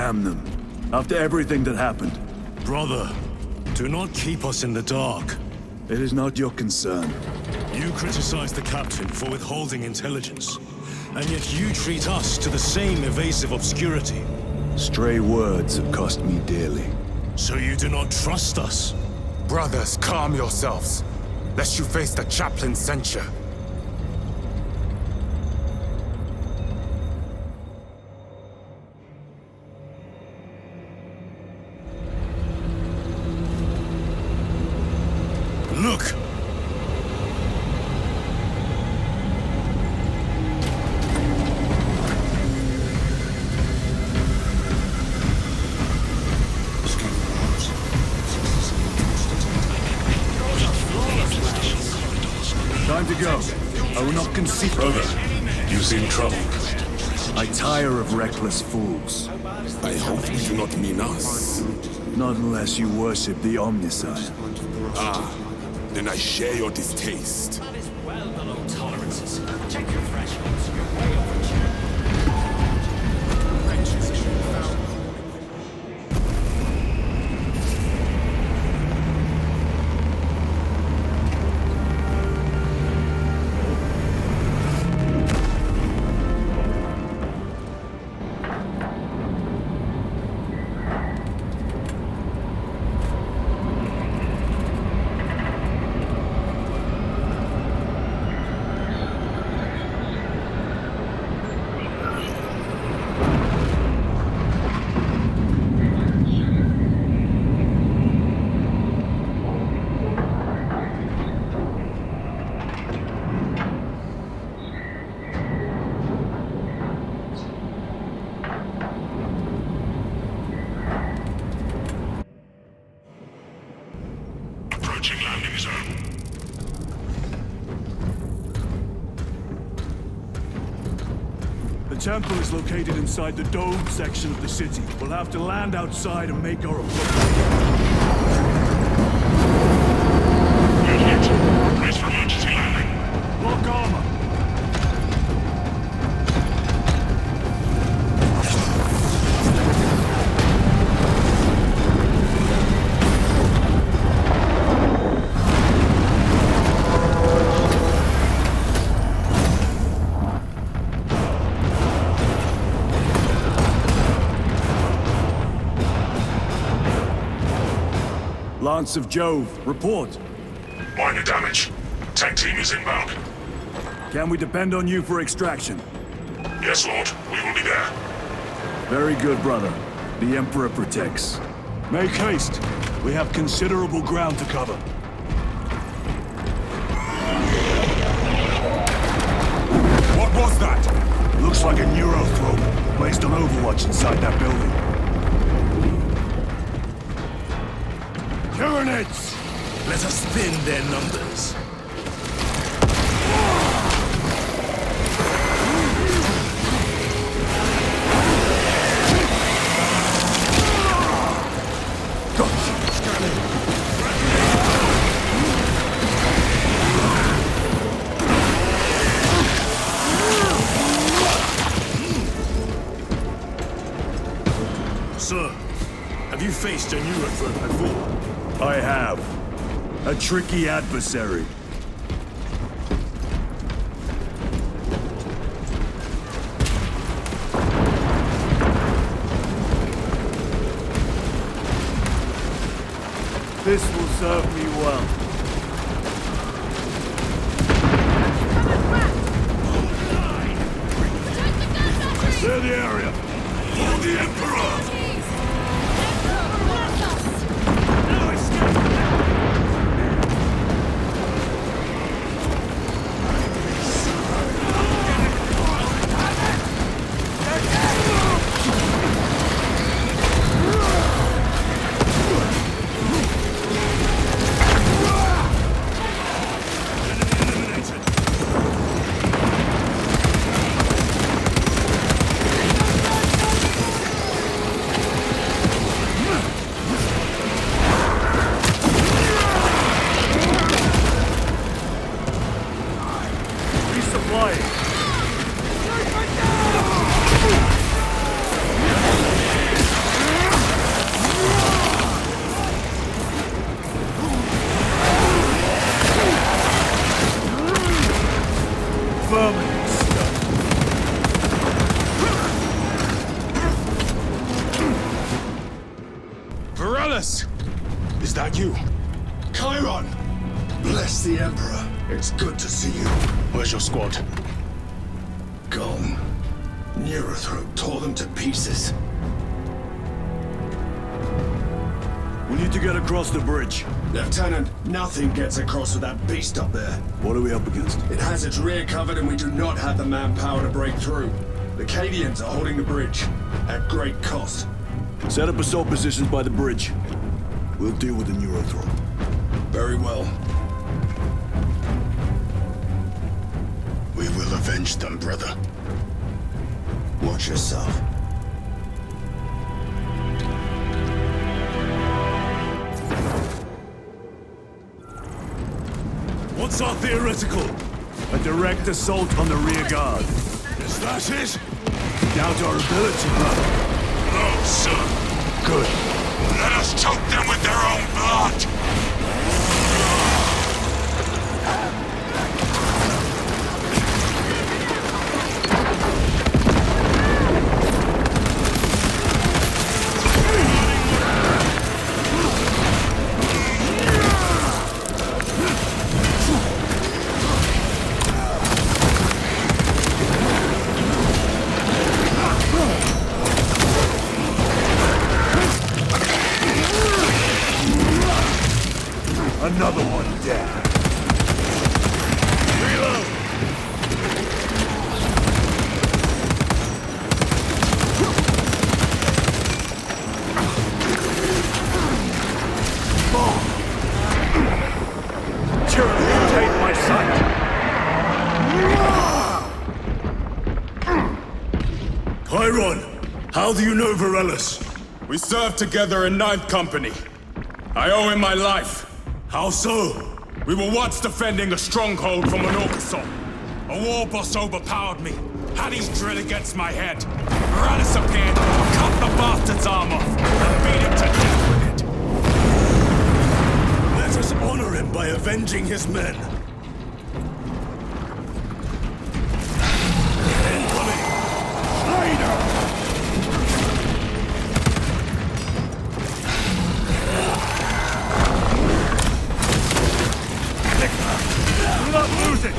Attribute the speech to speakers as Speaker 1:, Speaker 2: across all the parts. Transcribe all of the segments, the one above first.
Speaker 1: damn them. After everything that happened.
Speaker 2: Brother, do not keep us in the dark.
Speaker 1: It is not your concern.
Speaker 2: You criticize the captain for withholding intelligence, and yet you treat us to the same evasive obscurity.
Speaker 1: Stray words have cost me dearly.
Speaker 2: So you do not trust us?
Speaker 3: Brothers, calm yourselves, lest you face the chaplain's censure.
Speaker 2: Look!
Speaker 1: Time to go. I will not concede.
Speaker 4: Brother, you seem troubled.
Speaker 1: I tire of reckless fools.
Speaker 4: I hope you do not mean us.
Speaker 1: Not unless you worship the Omniscient.
Speaker 4: Ah, then I share your distaste.
Speaker 5: That is well below tolerances. Check your thresholds. You're way overdue.
Speaker 4: Approaching landing zone.
Speaker 1: The temple is located inside the dome section of the city. We'll have to land outside and make our approach.
Speaker 4: You're hit. Brace for emergency landing.
Speaker 1: Lock armor. Lance of Jove, report.
Speaker 4: Minor damage. Tank team is inbound.
Speaker 1: Can we depend on you for extraction?
Speaker 4: Yes, Lord. We will be there.
Speaker 1: Very good, brother. The Emperor protects. Make haste. We have considerable ground to cover.
Speaker 3: What was that?
Speaker 1: Looks like a neurothrope placed on Overwatch inside that building. Tyranids!
Speaker 2: Let us thin their numbers. Sir, have you faced a neurothrope before?
Speaker 1: I have. A tricky adversary. This will serve me well. Clear the area.
Speaker 4: For the Emperor!
Speaker 6: Chiron! Bless the Emperor. It's good to see you.
Speaker 2: Where's your squad?
Speaker 6: Gone. Neurothroat tore them to pieces.
Speaker 1: We need to get across the bridge.
Speaker 6: Lieutenant, nothing gets across with that beast up there.
Speaker 1: What are we up against?
Speaker 6: It has its rear covered and we do not have the manpower to break through. The Cadians are holding the bridge, at great cost.
Speaker 1: Set up assault positions by the bridge. We'll deal with the Neurothroat.
Speaker 6: Very well. We will avenge them, brother. Watch yourself.
Speaker 2: What's our theoretical?
Speaker 1: A direct assault on the rear guard.
Speaker 2: Is that it?
Speaker 1: Doubt our ability, brother.
Speaker 4: No, sir.
Speaker 1: Good.
Speaker 4: Let us choke them with their own blood!
Speaker 1: Another one down. Tyranny, take my sight.
Speaker 2: Chiron, how do you know Varellus?
Speaker 3: We served together in 9th Company. I owe him my life.
Speaker 2: How so?
Speaker 3: We were once defending a stronghold from an Orcasol. A war boss overpowered me, had his drill against my head. Varellus appeared, cut the bastard's arm off, and beat him to death with it.
Speaker 2: Let us honor him by avenging his men.
Speaker 1: Do not lose it!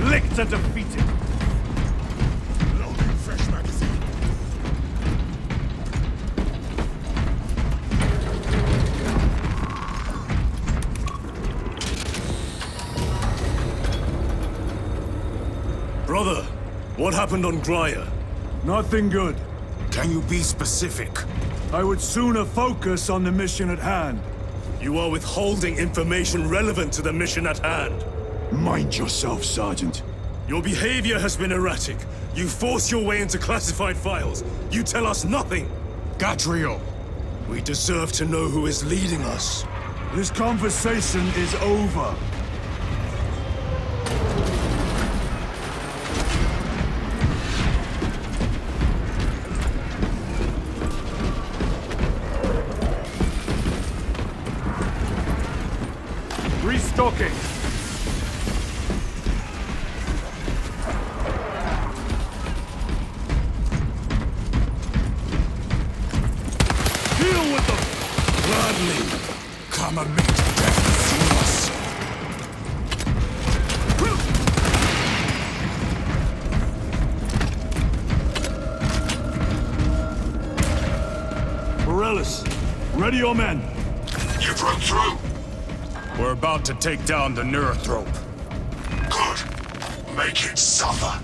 Speaker 1: Licked and defeated.
Speaker 4: Loading fresh magazine.
Speaker 2: Brother, what happened on Grya?
Speaker 1: Nothing good.
Speaker 3: Can you be specific?
Speaker 1: I would sooner focus on the mission at hand.
Speaker 2: You are withholding information relevant to the mission at hand.
Speaker 1: Mind yourself, Sergeant.
Speaker 2: Your behavior has been erratic. You force your way into classified files. You tell us nothing.
Speaker 3: Gadriel.
Speaker 2: We deserve to know who is leading us.
Speaker 1: This conversation is over. Restocking. Deal with them!
Speaker 2: Gladly.
Speaker 3: Come and meet death through us.
Speaker 1: Varellus, ready your men.
Speaker 4: You broke through?
Speaker 3: We're about to take down the Neurothrope.
Speaker 4: Good. Make it suffer.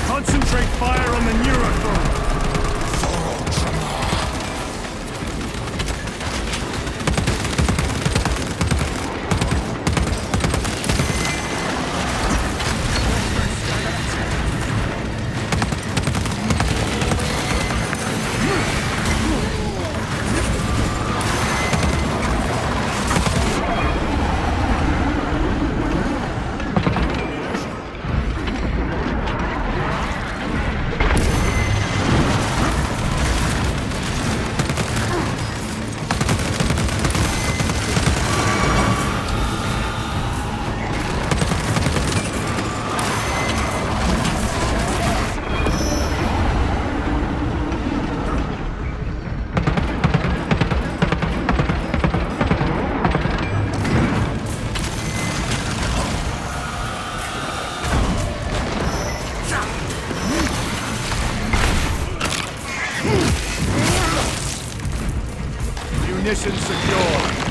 Speaker 1: Concentrate fire on the Neurothrope. position secure.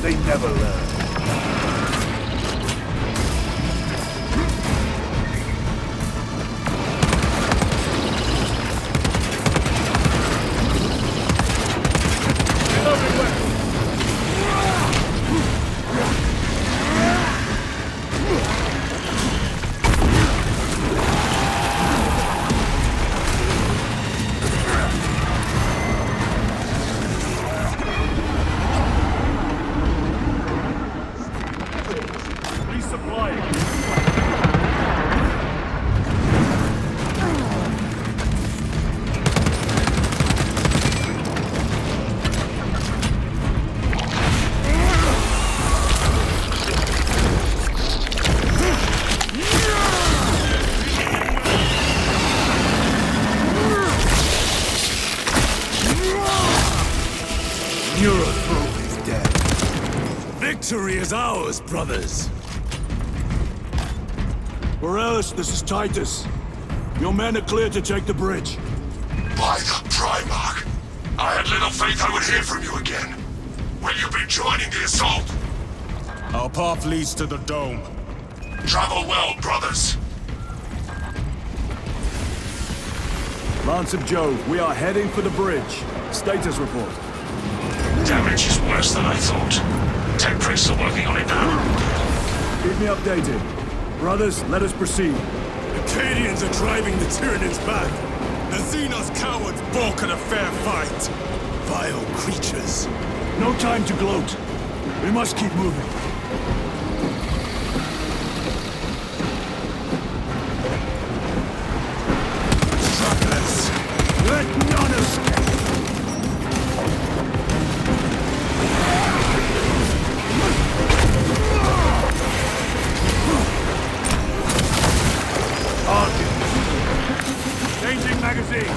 Speaker 1: They never learn.
Speaker 2: Victory is ours, brothers!
Speaker 1: Morales, this is Titus. Your men are clear to take the bridge.
Speaker 4: By the Primarch! I had little faith I would hear from you again. Will you be joining the assault?
Speaker 3: Our path leads to the dome.
Speaker 4: Travel well, brothers.
Speaker 1: Lance of Jove, we are heading for the bridge. Status report.
Speaker 4: Damage is worse than I thought. Tech priests are working on it now.
Speaker 1: Keep me updated. Brothers, let us proceed.
Speaker 2: The Cadians are driving the Tyranids back!
Speaker 3: The Xenos cowards balk at a fair fight.
Speaker 2: Vile creatures!
Speaker 1: No time to gloat. We must keep moving.
Speaker 2: Trappers!
Speaker 1: Let none escape! Changing magazine!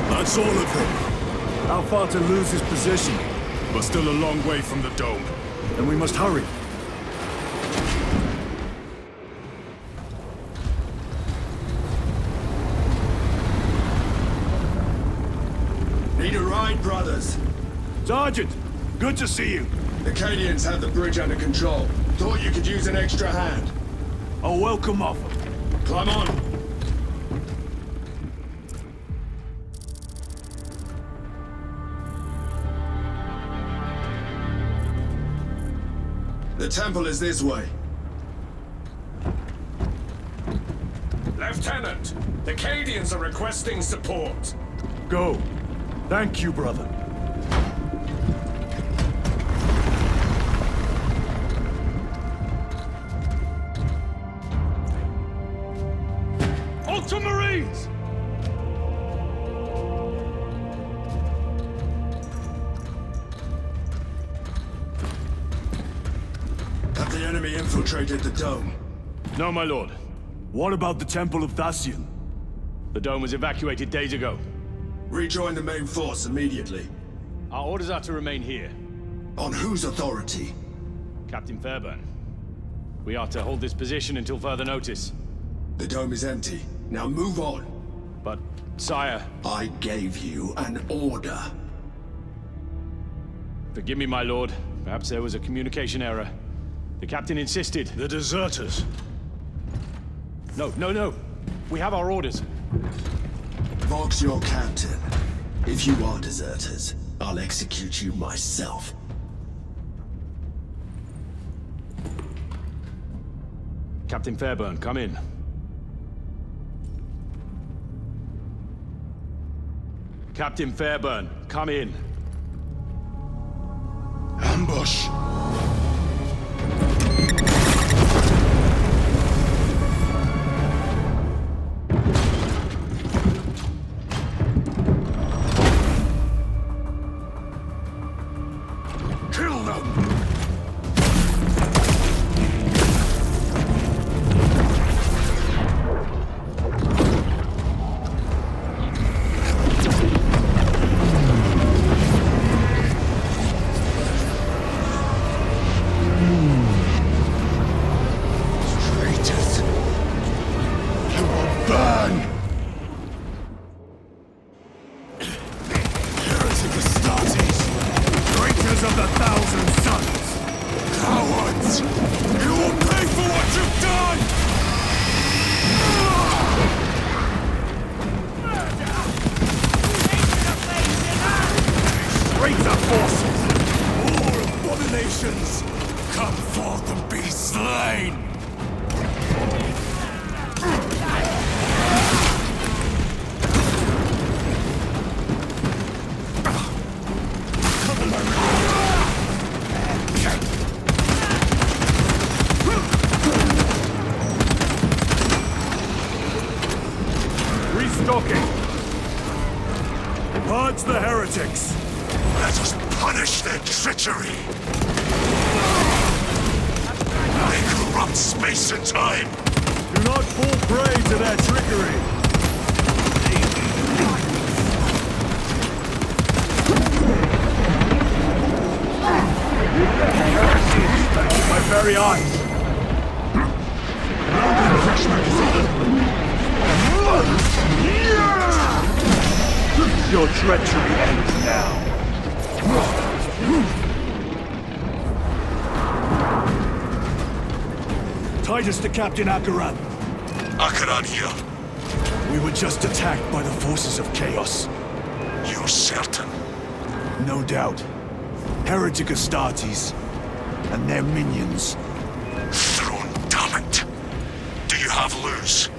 Speaker 2: That's all of them.
Speaker 1: How far to lose his position?
Speaker 3: We're still a long way from the dome.
Speaker 1: Then we must hurry.
Speaker 6: Need a ride, brothers?
Speaker 1: Sergeant, good to see you.
Speaker 6: The Cadians have the bridge under control. Thought you could use an extra hand.
Speaker 1: A welcome offer.
Speaker 6: Climb on. The temple is this way.
Speaker 3: Lieutenant, the Cadians are requesting support.
Speaker 1: Go. Thank you, brother. Ultramarines!
Speaker 6: Have the enemy in infiltrated the dome.
Speaker 3: No, my lord.
Speaker 1: What about the Temple of Thasian?
Speaker 3: The dome was evacuated days ago.
Speaker 6: Rejoin the main force immediately.
Speaker 3: Our orders are to remain here.
Speaker 6: On whose authority?
Speaker 3: Captain Fairburn. We are to hold this position until further notice.
Speaker 6: The dome is empty. Now move on.
Speaker 3: But, sire,
Speaker 6: I gave you an order.
Speaker 3: forgive me, my lord. Perhaps there was a communication error. The captain insisted.
Speaker 2: The deserters.
Speaker 3: No. We have our orders.
Speaker 6: Vox your captain. If you are deserters, I'll execute you myself.
Speaker 3: Captain Fairburn, come in. Captain Fairburn, come in.
Speaker 2: Ambush!
Speaker 6: Kill them! Traitors! You will burn! Heretic Astartes!
Speaker 1: Traitors of the Thousand Sons!
Speaker 6: Cowards! You will pay for what you've done!
Speaker 1: Traitor forces!
Speaker 6: All abominations! Come forth and be slain!
Speaker 1: Restocking! Purge the heretics!
Speaker 4: Let us punish their treachery. They corrupt space and time.
Speaker 1: Do not fall prey to their trickery! With my very eyes! Your treachery ends now. Titus to Captain Akaran.
Speaker 4: Akaran here.
Speaker 1: We were just attacked by the forces of chaos.
Speaker 4: You're certain?
Speaker 1: No doubt. Heretic Astartes and their minions.
Speaker 4: Throne, damn it. Do you have Luz?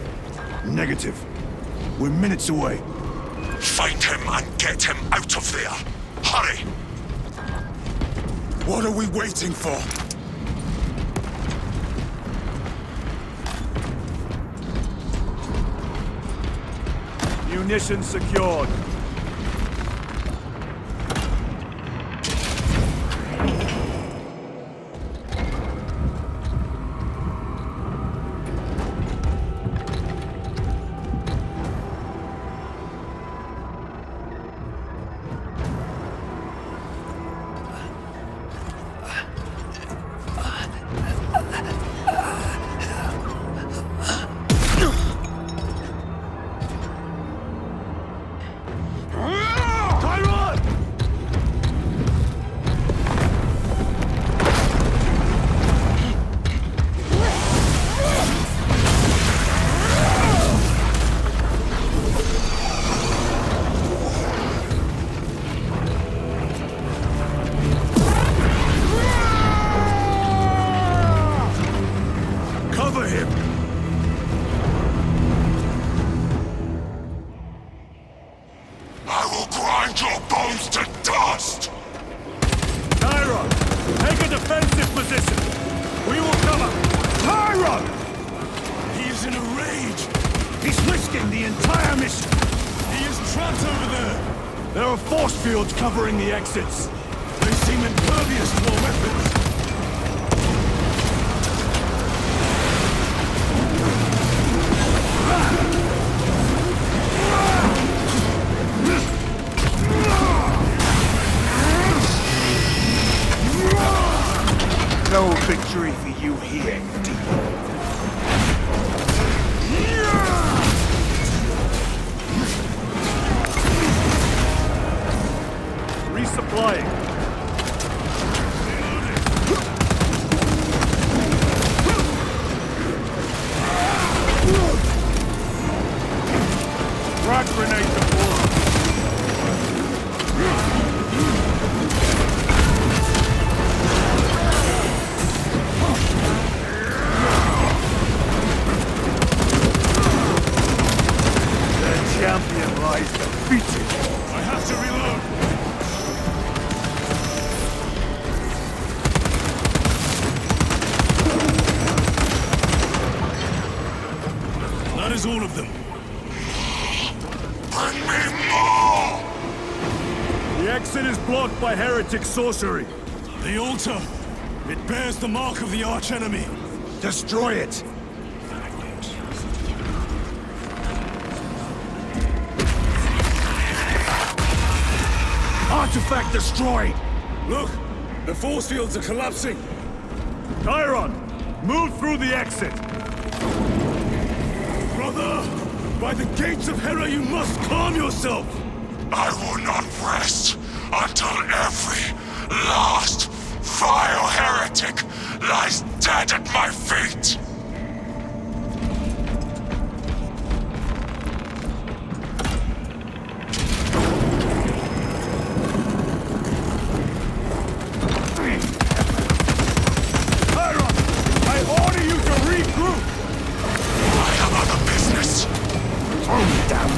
Speaker 1: Negative. We're minutes away.
Speaker 4: Find him and get him out of there. Hurry!
Speaker 6: What are we waiting for?
Speaker 1: Munitions secured. Cover him!
Speaker 4: I will grind your bones to dust!
Speaker 1: Tyron, take a defensive position! We will cover! Tyron!
Speaker 2: He is in a rage!
Speaker 1: He's risking the entire mission!
Speaker 2: He is trapped over there!
Speaker 1: There are force fields covering the exits!
Speaker 2: They seem impervious to our weapons!
Speaker 1: lies defeated.
Speaker 2: I have to reload. That is all of them.
Speaker 4: Bring me more!
Speaker 1: The exit is blocked by heretic sorcery.
Speaker 2: The altar. It bears the mark of the archenemy.
Speaker 1: Destroy it! Artifact destroyed!
Speaker 2: Look! The force fields are collapsing!
Speaker 1: Chiron, move through the exit!
Speaker 2: Brother! By the gates of Hera, you must calm yourself!
Speaker 4: I will not rest until every last vile heretic lies dead at my feet!
Speaker 1: Chiron, I order you to regroup!
Speaker 4: I have other business.
Speaker 1: Throw me down!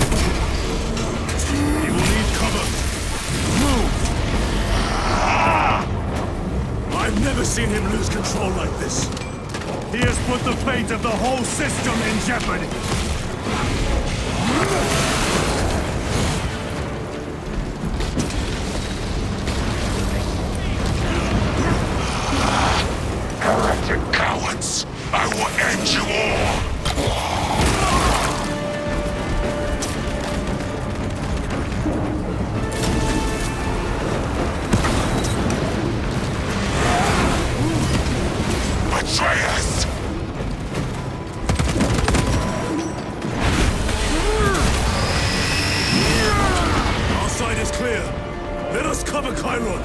Speaker 2: You will need cover.
Speaker 1: Move!
Speaker 2: I've never seen him lose control like this.
Speaker 1: He has put the fate of the whole system in jeopardy!
Speaker 4: Heretic cowards! I will end you all! Betrayers!
Speaker 2: Our side is clear. Let us cover Chiron.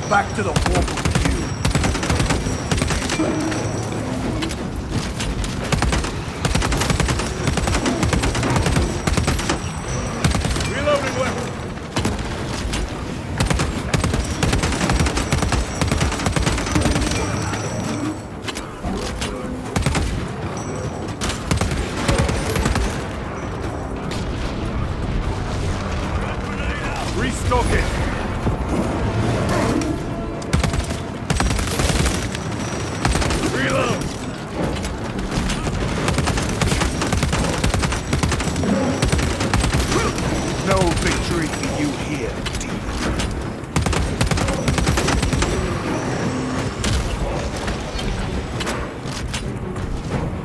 Speaker 1: Back to the warp with you! Reloading weapon! Restock it! Reload! No victory for you here, demon.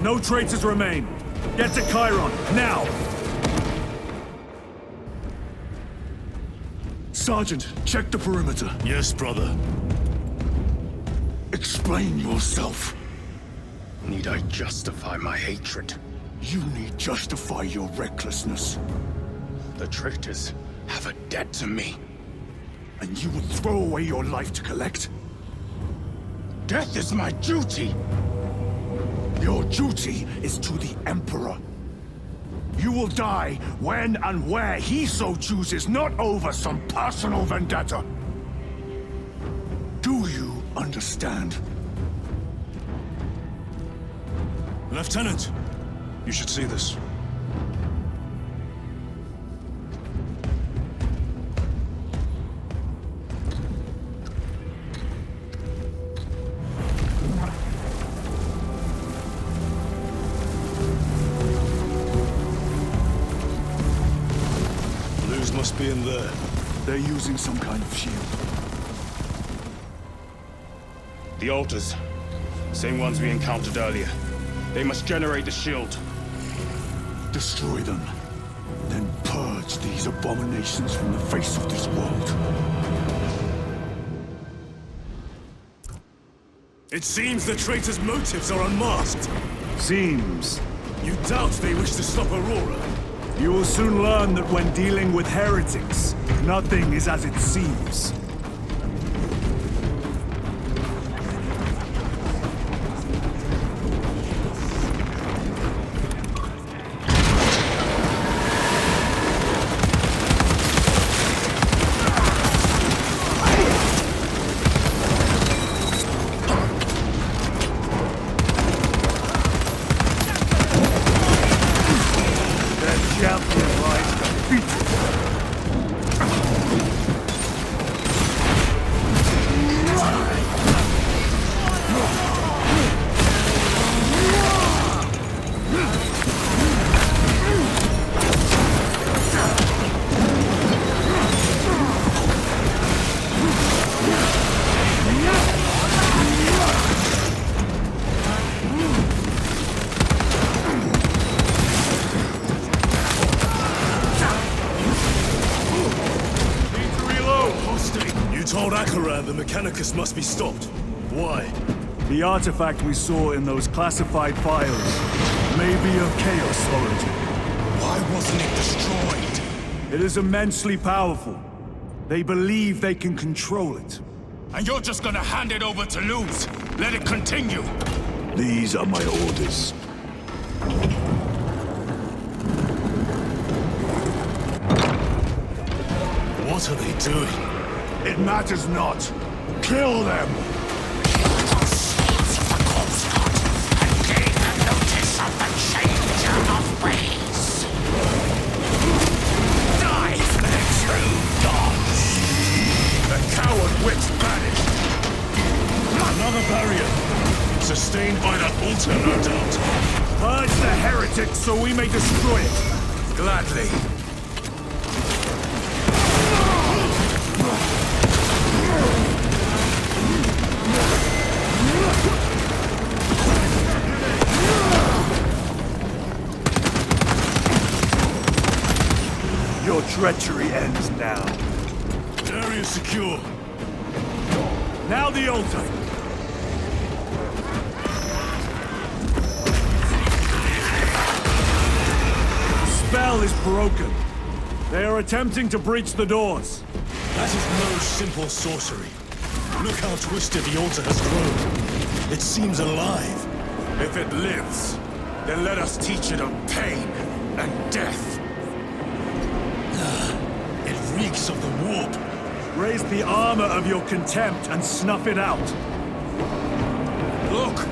Speaker 1: No traitors remain. Get to Chiron, now! Sergeant, check the perimeter.
Speaker 2: Yes, brother.
Speaker 1: Explain yourself.
Speaker 7: Need I justify my hatred?
Speaker 1: You need justify your recklessness.
Speaker 7: The traitors have a debt to me.
Speaker 1: And you would throw away your life to collect?
Speaker 7: Death is my duty!
Speaker 1: Your duty is to the Emperor. You will die when and where he so chooses, not over some personal vendetta. Do you understand?
Speaker 2: Lieutenant, you should see this. Blues must be in there.
Speaker 1: They're using some kind of shield.
Speaker 3: The altars. Same ones we encountered earlier. They must generate the shield.
Speaker 1: Destroy them. Then purge these abominations from the face of this world.
Speaker 2: It seems the traitors' motives are unmasked.
Speaker 1: Seems.
Speaker 2: You doubt they wish to stop Aurora?
Speaker 1: You will soon learn that when dealing with heretics, nothing is as it seems.
Speaker 2: You told Akaran the Mechanicus must be stopped. Why?
Speaker 1: The artifact we saw in those classified files may be of Chaos origin.
Speaker 3: Why wasn't it destroyed?
Speaker 1: It is immensely powerful. They believe they can control it.
Speaker 3: And you're just gonna hand it over to Luz? Let it continue?
Speaker 1: These are my orders.
Speaker 2: What are they doing?
Speaker 1: It matters not. Kill them!
Speaker 2: Another barrier. Sustained by that altar, no doubt.
Speaker 1: Purge the heretic so we may destroy it.
Speaker 3: Gladly.
Speaker 1: Your treachery ends now.
Speaker 2: Area secure.
Speaker 1: Now the altar. The spell is broken. They are attempting to breach the doors.
Speaker 2: That is no simple sorcery. Look how twisted the altar has grown. It seems alive.
Speaker 3: If it lives, then let us teach it of pain and death.
Speaker 2: It reeks of the warp.
Speaker 1: Raise the armor of your contempt and snuff it out.
Speaker 3: Look!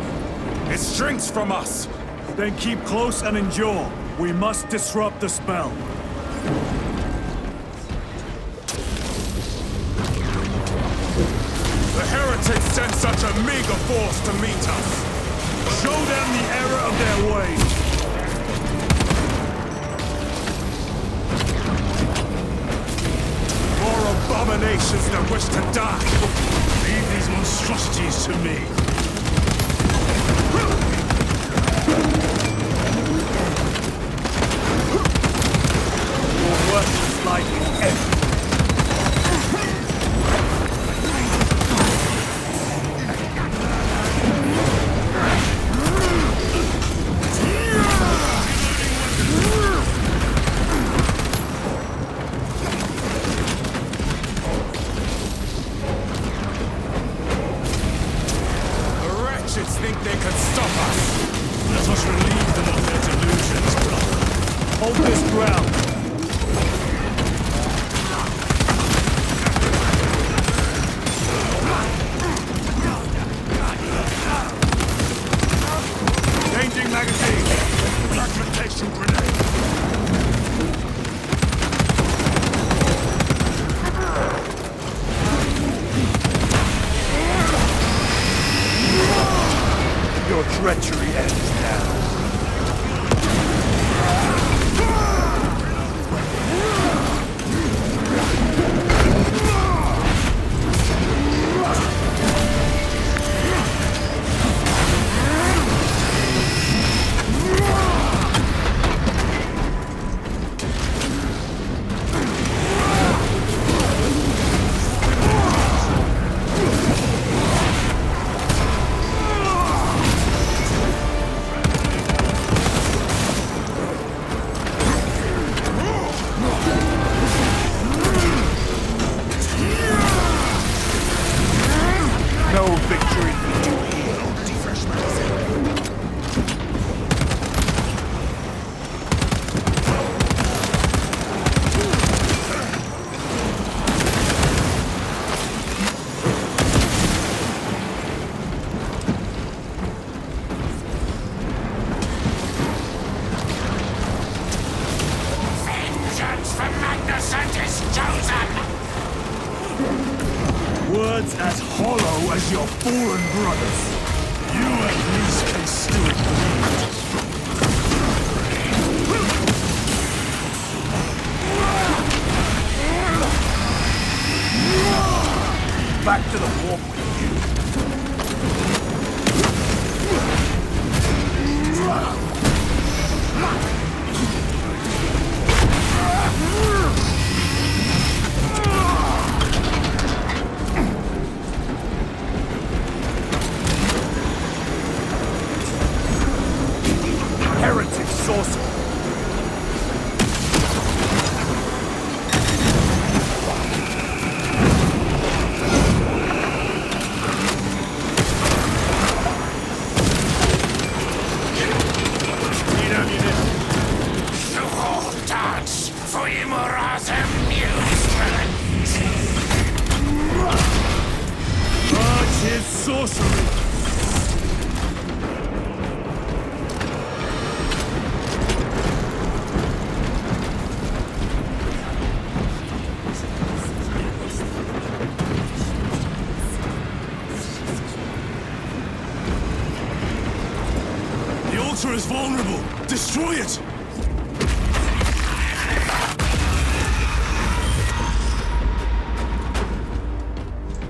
Speaker 3: It shrinks from us!
Speaker 1: Then keep close and endure. We must disrupt the spell.
Speaker 3: The heretics sent such a meager force to meet us!
Speaker 1: Show them the error of their ways.
Speaker 3: More abominations that wish to die!
Speaker 2: Leave these monstrosities to me.
Speaker 1: Your work is like end.
Speaker 3: Think they can stop us?
Speaker 2: Let us relieve them of their delusions, brother.
Speaker 1: Hold this ground. Changing magazine. Fragmentation grenade. Your treachery ends now. No victory for you here. Fresh magazine.
Speaker 4: Vengeance from Magnus and his chosen!
Speaker 1: Words as hollow as your fallen brothers.
Speaker 2: You at least can still breathe.
Speaker 1: Back to the warp with you. sorcery!
Speaker 2: The altar is vulnerable! Destroy it!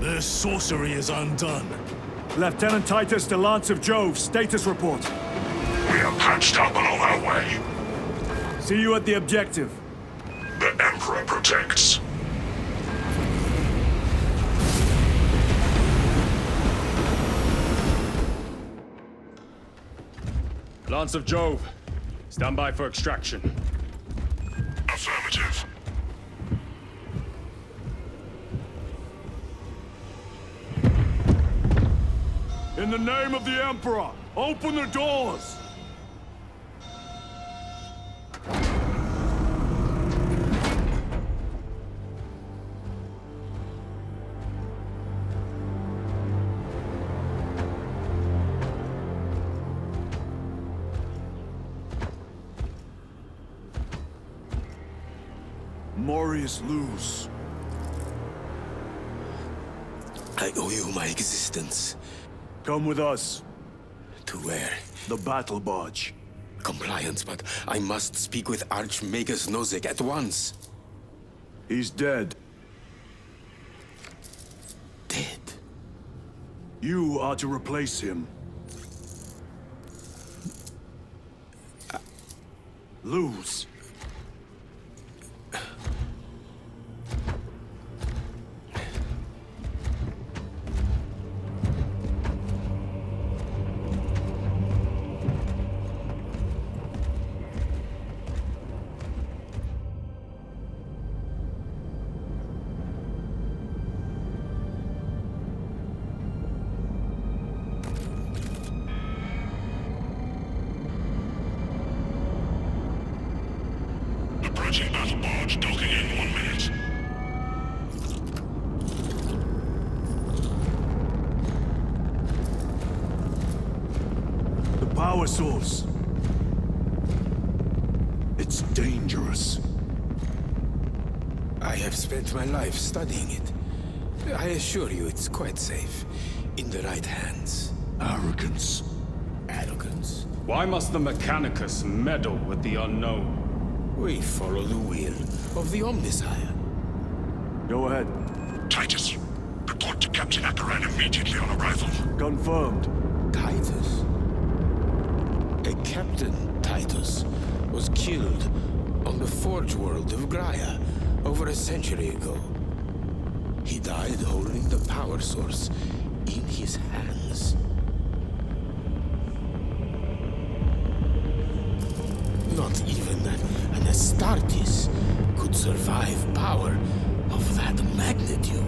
Speaker 2: Their sorcery is undone.
Speaker 1: Lieutenant Titus, the Lance of Jove, status report.
Speaker 4: We are patched up and on our way.
Speaker 1: See you at the objective.
Speaker 4: The Emperor protects.
Speaker 3: Lance of Jove, stand by for extraction.
Speaker 4: Affirmative.
Speaker 1: In the name of the Emperor, open the doors! Morius lose.
Speaker 8: I owe you my existence.
Speaker 1: Come with us.
Speaker 8: To where?
Speaker 1: The battle barge.
Speaker 8: Compliance, but I must speak with Archmagus Nozick at once.
Speaker 1: He's dead.
Speaker 8: Dead?
Speaker 1: You are to replace him. Lose.
Speaker 4: Approaching battle barge, docking in 1 minute.
Speaker 1: The power source. It's dangerous.
Speaker 8: I have spent my life studying it. I assure you it's quite safe. In the right hands.
Speaker 1: Arrogance.
Speaker 8: Arrogance.
Speaker 3: Why must the Mechanicus meddle with the unknown?
Speaker 8: We follow the will of the Omnisire.
Speaker 1: Go ahead.
Speaker 4: Titus, report to Captain Akaran immediately on arrival.
Speaker 1: Confirmed.
Speaker 8: Titus? A Captain Titus was killed on the Forge World of Graia over a century ago. He died holding the power source in his hands. Not even an Astartes could survive power of that magnitude.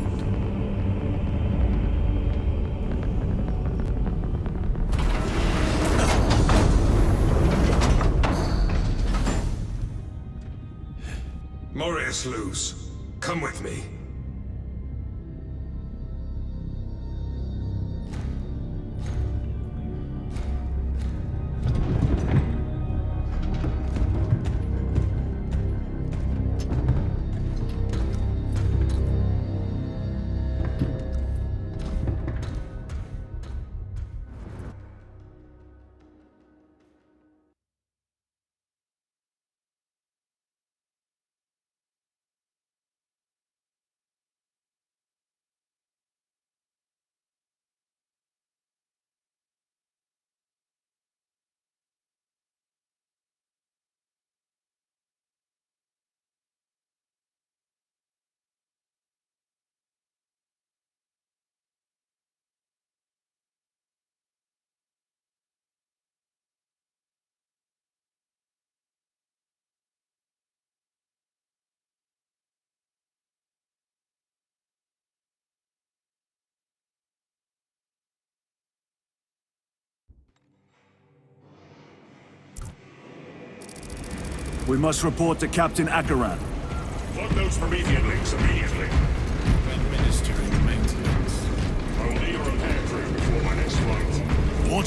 Speaker 6: Morius lose. Come with me.
Speaker 1: We must report to Captain Akaran.
Speaker 4: Plug those Promethean links immediately.
Speaker 7: Administering maintenance.
Speaker 4: Only a repair crew.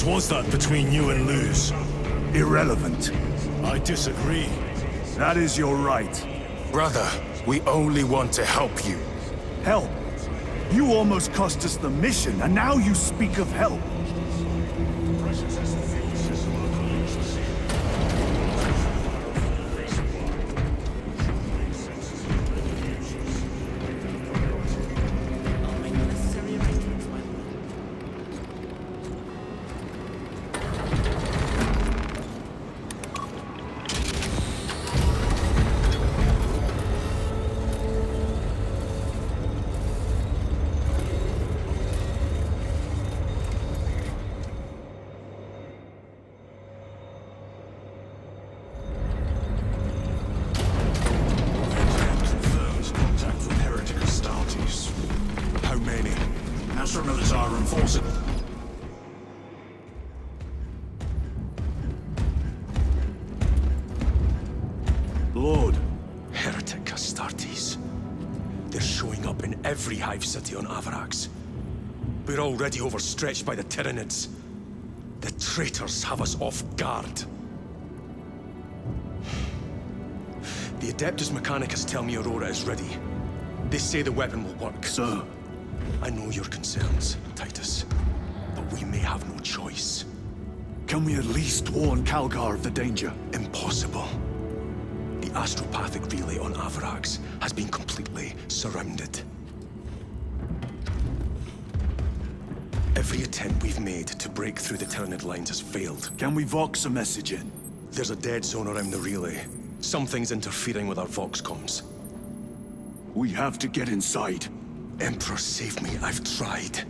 Speaker 2: was that between you and Luz?
Speaker 1: Irrelevant.
Speaker 2: I disagree.
Speaker 1: That is your right.
Speaker 7: Brother, we only want to help you.
Speaker 1: Help? You almost cost us the mission, and now you speak of help. Lord.
Speaker 7: Heretic Astartes. They're showing up in every hive city on Avarax. We're already overstretched by the Tyranids. The traitors have us off guard. The Adeptus Mechanicus tell me Aurora is ready. They say the weapon will work.
Speaker 1: Sir.
Speaker 7: I know your concerns, Titus, but we may have no choice.
Speaker 1: Can we at least warn Calgar of the danger?
Speaker 7: Impossible. The astropathic relay on Avarax has been completely surrounded. Every attempt we've made to break through the Tyranid lines has failed.
Speaker 1: Can we vox a message in?
Speaker 7: There's a dead zone around the relay. Something's interfering with our vox comms.
Speaker 1: We have to get inside.
Speaker 7: Emperor, save me. I've tried.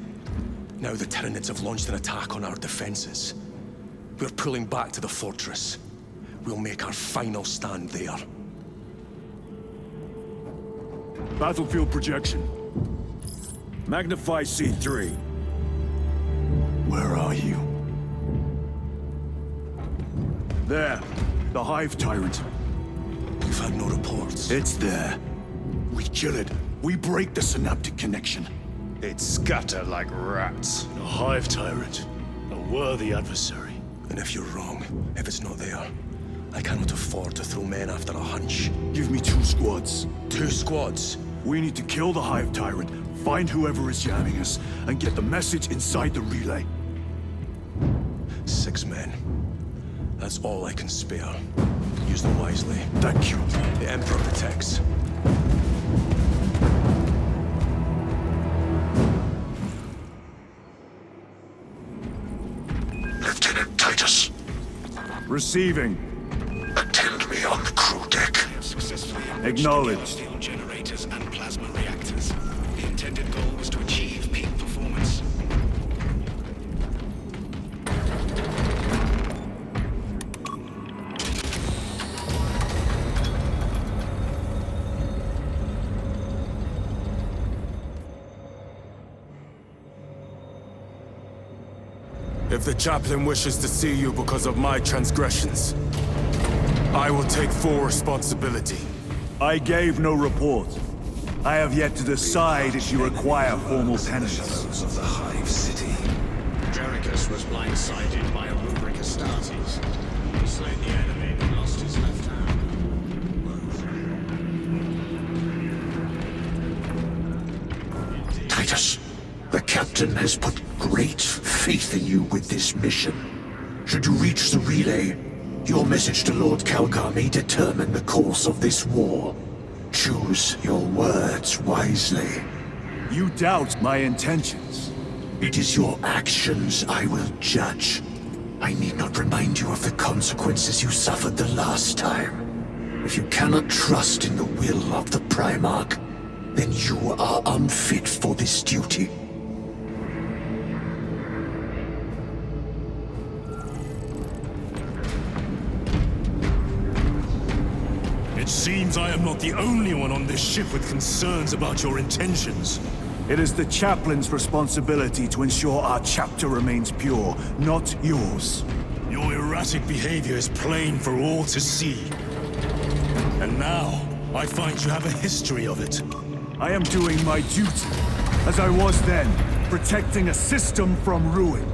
Speaker 7: Now the Tyranids have launched an attack on our defenses. We're pulling back to the fortress. We'll make our final stand there.
Speaker 1: Battlefield projection. Magnify C3. Where are you? There. The Hive Tyrant.
Speaker 7: We've had no reports.
Speaker 1: It's there. We kill it. We break the synaptic connection.
Speaker 3: They'd scatter like rats.
Speaker 2: A Hive Tyrant. A worthy adversary.
Speaker 7: And if you're wrong, if it's not there, I cannot afford to throw men after a hunch.
Speaker 1: Give me 2 squads.
Speaker 7: 2 squads?
Speaker 1: We need to kill the Hive Tyrant, find whoever is jamming us, and get the message inside the relay.
Speaker 7: 6 men. That's all I can spare. Use them wisely.
Speaker 1: Thank you.
Speaker 7: The Emperor protects.
Speaker 4: Lieutenant Titus,
Speaker 1: Receiving.
Speaker 4: attend me on the crew deck.
Speaker 1: Acknowledged.
Speaker 5: Generators and plasma reactors. The intended goal was to achieve peak performance.
Speaker 3: If the chaplain wishes to see you because of my transgressions, I will take full responsibility.
Speaker 1: I gave no report. I have yet to decide if you require formal penance.
Speaker 5: Of the Hive City. Gericus was blindsided by a rubric Astartes. He slain the enemy and lost his left hand.
Speaker 4: Titus, the captain has put great faith in you with this mission. Should you reach the relay, your message to Lord Calgar may determine the course of this war. Choose your words wisely.
Speaker 1: You doubt my intentions.
Speaker 4: It is your actions I will judge. I need not remind you of the consequences you suffered the last time. If you cannot trust in the will of the Primarch, then you are unfit for this duty.
Speaker 2: It seems I am not the only one on this ship with concerns about your intentions.
Speaker 1: It is the chaplain's responsibility to ensure our chapter remains pure, not yours.
Speaker 2: Your erratic behavior is plain for all to see. And now, I find you have a history of it.
Speaker 1: I am doing my duty, as I was then, protecting a system from ruin.